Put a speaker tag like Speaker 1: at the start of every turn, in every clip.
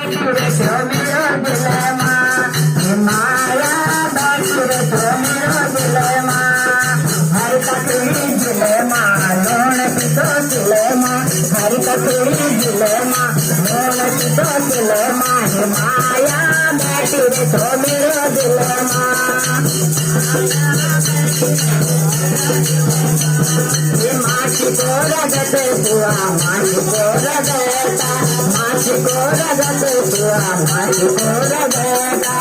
Speaker 1: बैठी रे सो मेरो दिल माँ माया बैठी रे सो मेरो दिल माँ हर ककड़ी दिल माँ लोण पितो दिल माँ हर ककड़ी दिल माँ लोण पितो दिल माँ माया बैठी रे सो मेरो दिल माँ माछी को रगते हुआ माछी को रगता माछी को रगते हुआ माछी को रगता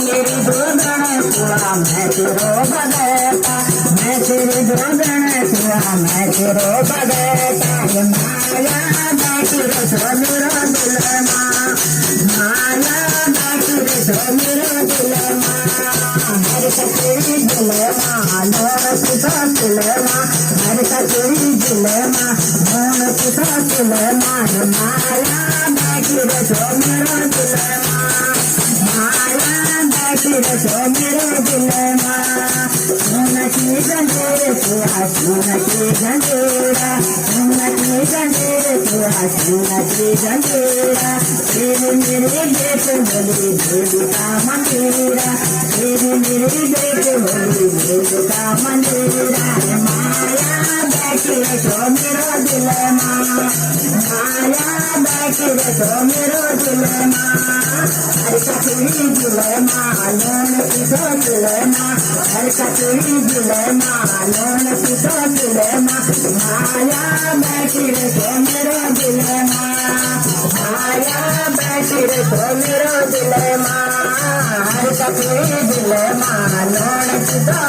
Speaker 1: मेरी दुर्गण हुआ मैं तेरो बगैता मैं तेरी दुर्गण हुआ मैं तेरो बगैता माया बैठी रे सो मेरो दिल माँ माया बैठी रे सो मेरो दिल माँ हर ककड़ी दिल माँ लोण पितो दिल माँ हर ककड़ी दिल माँ लोण पितो दिल माँ माया बैठी रे सो मेरो दिल माँ माया बैठी रे सो मेरो दिल माँ सोन की जंजीर तेरा सोन की जंजीरा सोन की जंजीर तेरा सोन की जंजीरा तेरे मेरे बेट बोली देवता मंदिरा तेरे मेरे बेट बोली देवता मंदिरा माया बैठी रे सो मेरो दिल माँ माया बैठी रे सो मेरो दिल माँ हर ककड़ी दिल माँ लोण पितो दिल माँ हर ककड़ी दिल माँ लोण पितो दिल माँ माया बैठी रे सो मेरो दिल माँ माया बैठी रे सो मेरो दिल माँ हर ककड़ी दिल माँ लोण पितो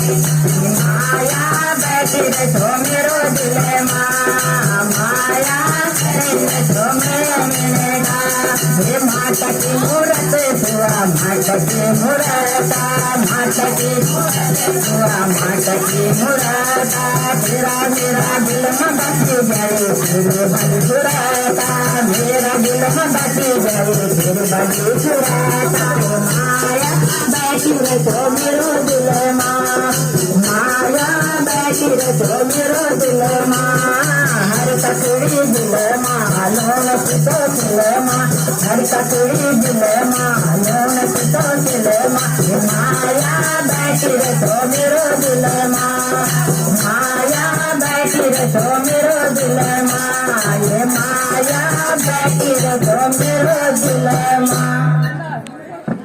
Speaker 1: माया बैठी रे सो मेरो दिल माँ माया रे सो मेरो मिलेगा हे माता की मूरत हुआ माता की मूरता माता की हुआ माता की मूरता तेरा मेरा दिल में बसी जाए तेरे बल चुराता मेरा दिल में बसी जाए तेरे बल चुराता माया बैठी रे सो मेरो दिल माँ माया बैठी रे सो मेरो दिल माँ हर ककड़ी दिल माँ लोण पितो दिल माँ हर ककड़ी दिल माँ लोण पितो दिल माँ माया बैठी रे सो मेरो दिल माँ माया बैठी रे सो मेरो दिल माँ ये माया बैठी रे सो मेरो दिल माँ।